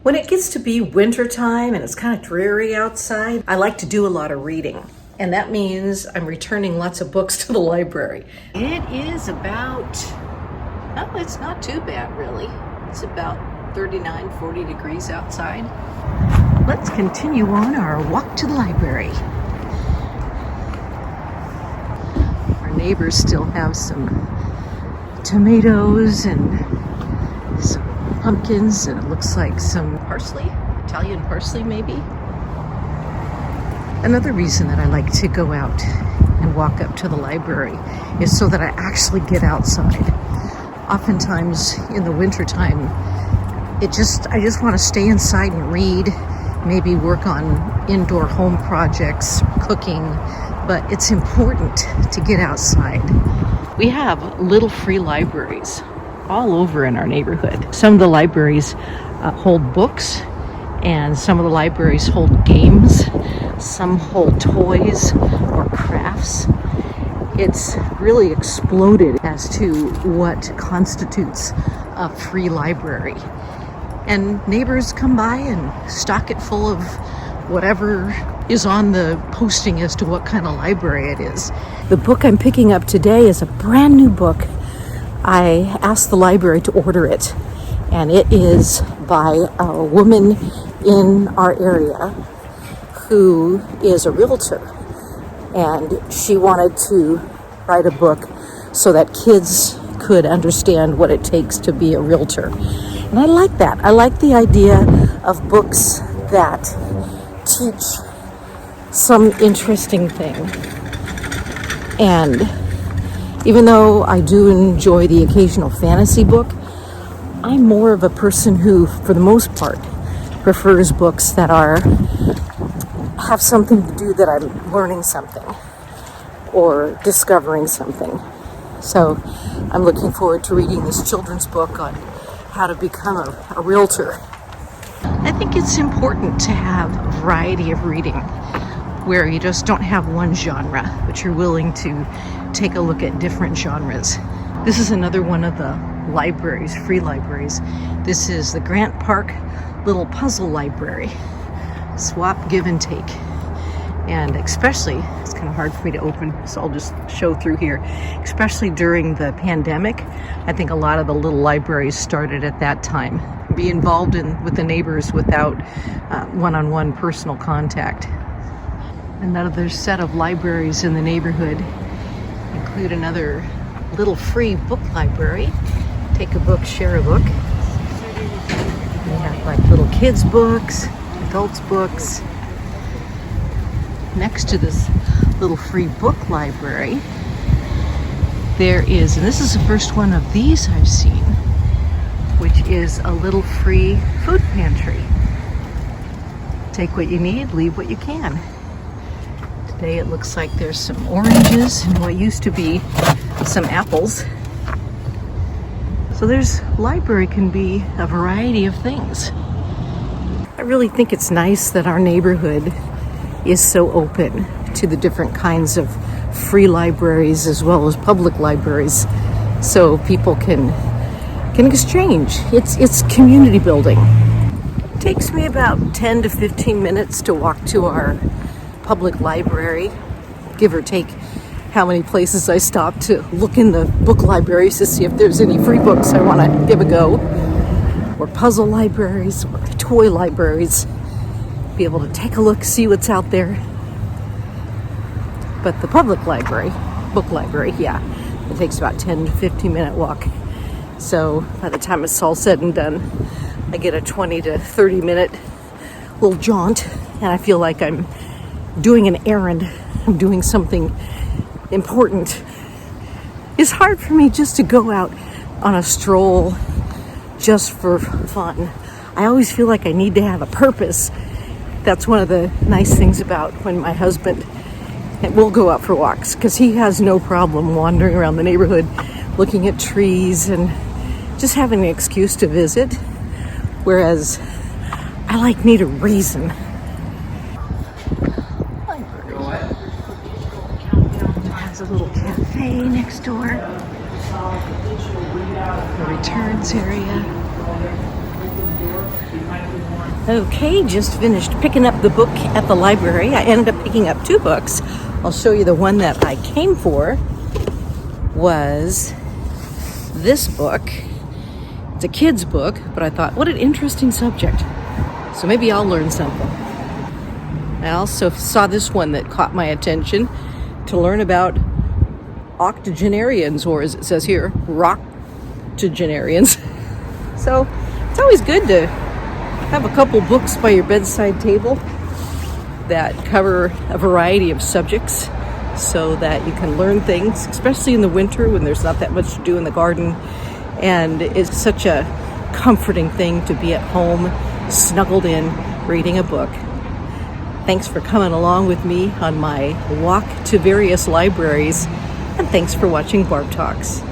When it gets to be winter time and it's kind of dreary outside, I like to do a lot of reading. And that means I'm returning lots of books to the library. It is about, oh, it's not too bad really. It's about 39, 40 degrees outside. Let's continue on our walk to the library. Our neighbors still have some tomatoes and some pumpkins, and it looks like some parsley, Italian parsley maybe. Another reason that I like to go out and walk up to the library is so that I actually get outside. Oftentimes in the wintertime, I just want to stay inside and read, maybe work on indoor home projects, cooking, but it's important to get outside. We have little free libraries all over in our neighborhood. Some of the libraries hold books, and some of the libraries hold games. Some hold toys or crafts. It's really exploded as to what constitutes a free library. And neighbors come by and stock it full of whatever is on the posting as to what kind of library it is. The book I'm picking up today is a brand new book. I asked the library to order it, and it is by a woman in our area who is a realtor, and she wanted to write a book so that kids could understand what it takes to be a realtor. And I like that. I like the idea of books that teach some interesting thing. And even though I do enjoy the occasional fantasy book, I'm more of a person who, for the most part, prefers books that have something to do that I'm learning something or discovering something. So I'm looking forward to reading this children's book on how to become a realtor. I think it's important to have a variety of reading where you just don't have one genre, but you're willing to take a look at different genres. This is another one of the libraries, free libraries. This is the Grant Park Little Puzzle Library. Swap, give and take. And especially, it's kind of hard for me to open, so I'll just show through here. Especially during the pandemic, I think a lot of the little libraries started at that time. Be involved with the neighbors without one-on-one personal contact. Another set of libraries in the neighborhood include another little free book library. Take a book, share a book. We have like little kids books, adults books. Next to this little free book library, there is, and this is the first one of these I've seen, which is a little free food pantry. Take what you need, leave what you can. Today it looks like there's some oranges and what used to be some apples. So library can be a variety of things. I really think it's nice that our neighborhood is so open to the different kinds of free libraries as well as public libraries, so people can exchange. It's community building. It takes me about 10 to 15 minutes to walk to our public library, give or take how many places I stop to look in the book libraries to see if there's any free books I want to give a go, or puzzle libraries, or toy libraries. Be able to take a look, see what's out there. But the public library, book library, yeah, it takes about 10 to 15 minute walk. So by the time it's all said and done, I get a 20 to 30 minute little jaunt, and I feel like I'm doing an errand. I'm doing something important. It's hard for me just to go out on a stroll just for fun. I always feel like I need to have a purpose. That's one of the nice things about when my husband, and we'll go out for walks, because he has no problem wandering around the neighborhood looking at trees and just having an excuse to visit, whereas I need a reason. Has a little cafe next door, a returns area. Okay, just finished picking up the book at the library. I ended up picking up 2 books. I'll show you the one that I came for was this book. It's a kid's book, but I thought, what an interesting subject. So maybe I'll learn something. I also saw this one that caught my attention to learn about octogenarians, or as it says here, rocktogenarians. So it's always good to have a couple books by your bedside table that cover a variety of subjects so that you can learn things, especially in the winter when there's not that much to do in the garden. And it's such a comforting thing to be at home, snuggled in, reading a book. Thanks for coming along with me on my walk to various libraries, and thanks for watching Barb Talks.